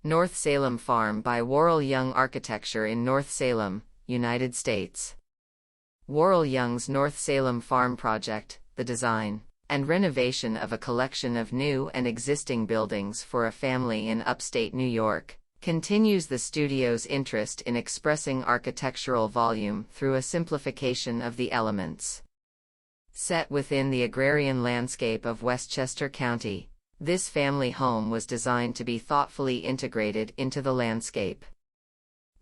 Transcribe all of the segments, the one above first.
North Salem Farm by Worrell Yeung Architecture in North Salem, United States. Worrell Yeung's North Salem Farm project, the design and renovation of a collection of new and existing buildings for a family in upstate New York, continues the studio's interest in expressing architectural volume through a simplification of the elements. Set within the agrarian landscape of Westchester County, this family home was designed to be thoughtfully integrated into the landscape.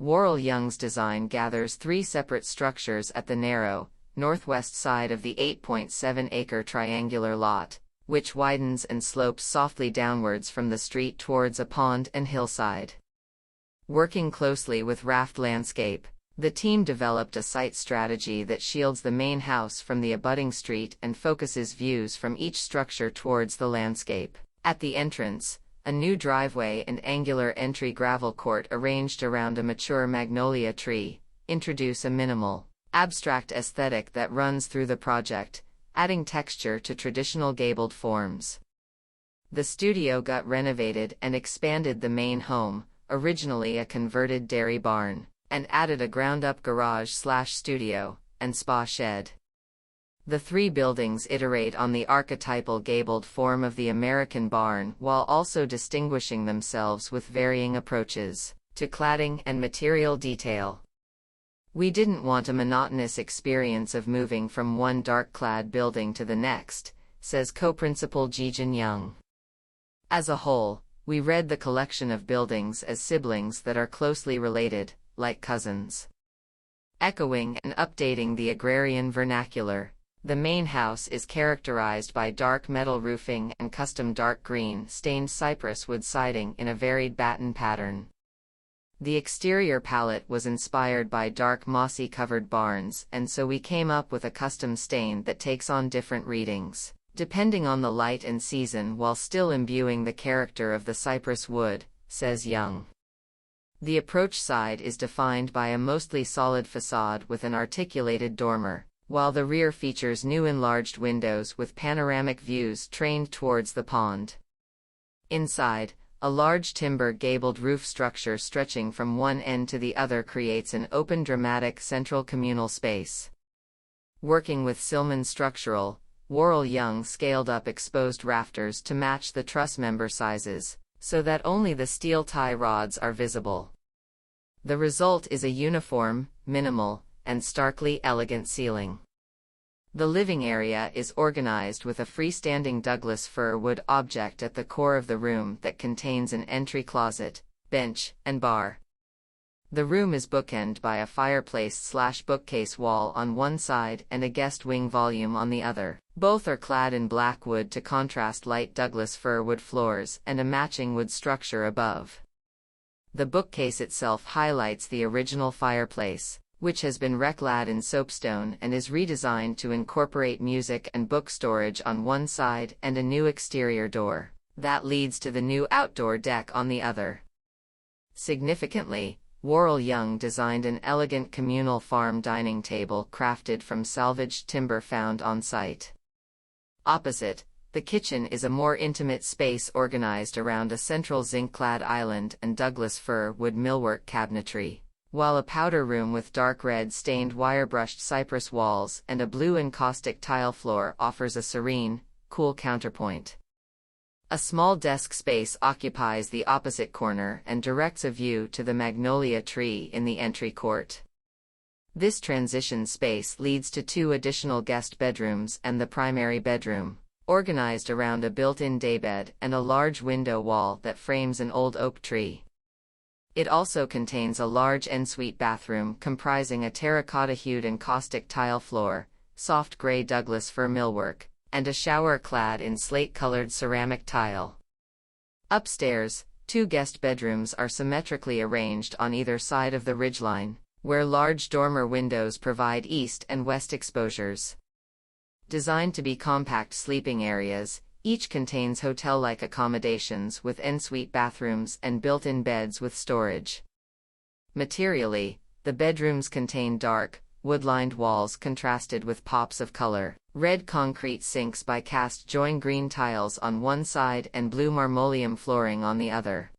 Worrell Yeung's design gathers three separate structures at the narrow, northwest side of the 8.7-acre triangular lot, which widens and slopes softly downwards from the street towards a pond and hillside. Working closely with RAFT Landscape, the team developed a site strategy that shields the main house from the abutting street and focuses views from each structure towards the landscape. At the entrance, a new driveway and angular entry gravel court arranged around a mature magnolia tree introduce a minimal, abstract aesthetic that runs through the project, adding texture to traditional gabled forms. The studio got renovated and expanded the main home, originally a converted dairy barn, and added a ground-up garage/studio and spa shed. The three buildings iterate on the archetypal gabled form of the American barn while also distinguishing themselves with varying approaches to cladding and material detail. We didn't want a monotonous experience of moving from one dark-clad building to the next, says co-principal Ejon Young. As a whole, we read the collection of buildings as siblings that are closely related, like cousins. Echoing and updating the agrarian vernacular, the main house is characterized by dark metal roofing and custom dark green stained cypress wood siding in a varied batten pattern. The exterior palette was inspired by dark mossy covered barns, and so we came up with a custom stain that takes on different readings, depending on the light and season, while still imbuing the character of the cypress wood, says Young. The approach side is defined by a mostly solid facade with an articulated dormer, while the rear features new enlarged windows with panoramic views trained towards the pond. Inside, a large timber gabled roof structure stretching from one end to the other creates an open dramatic central communal space. Working with Silman Structural, Worrell Yeung scaled up exposed rafters to match the truss member sizes, so that only the steel tie rods are visible. The result is a uniform, minimal, and starkly elegant ceiling. The living area is organized with a freestanding Douglas fir wood object at the core of the room that contains an entry closet, bench, and bar. The room is bookended by a fireplace/bookcase wall on one side and a guest wing volume on the other. Both are clad in black wood to contrast light Douglas fir wood floors and a matching wood structure above. The bookcase itself highlights the original fireplace, which has been reclad in soapstone and is redesigned to incorporate music and book storage on one side and a new exterior door that leads to the new outdoor deck on the other. Significantly, Worrell Yeung designed an elegant communal farm dining table crafted from salvaged timber found on site. Opposite, the kitchen is a more intimate space organized around a central zinc-clad island and Douglas fir wood millwork cabinetry, while a powder room with dark red stained wire-brushed cypress walls and a blue encaustic tile floor offers a serene, cool counterpoint. A small desk space occupies the opposite corner and directs a view to the magnolia tree in the entry court. This transition space leads to two additional guest bedrooms and the primary bedroom, organized around a built-in daybed and a large window wall that frames an old oak tree. It also contains a large ensuite bathroom comprising a terracotta-hued encaustic tile floor, soft gray Douglas fir millwork, and a shower clad in slate-colored ceramic tile. Upstairs, two guest bedrooms are symmetrically arranged on either side of the ridgeline, where large dormer windows provide east and west exposures. Designed to be compact sleeping areas, each contains hotel-like accommodations with ensuite bathrooms and built-in beds with storage. Materially, the bedrooms contain dark, wood-lined walls contrasted with pops of color, red concrete sinks by Kast join green tiles on one side and blue marmoleum flooring on the other.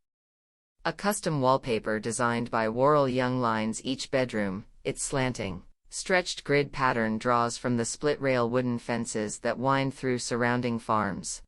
A custom wallpaper designed by Worrell Yeung lines each bedroom. Its slanting, stretched grid pattern draws from the split-rail wooden fences that wind through surrounding farms.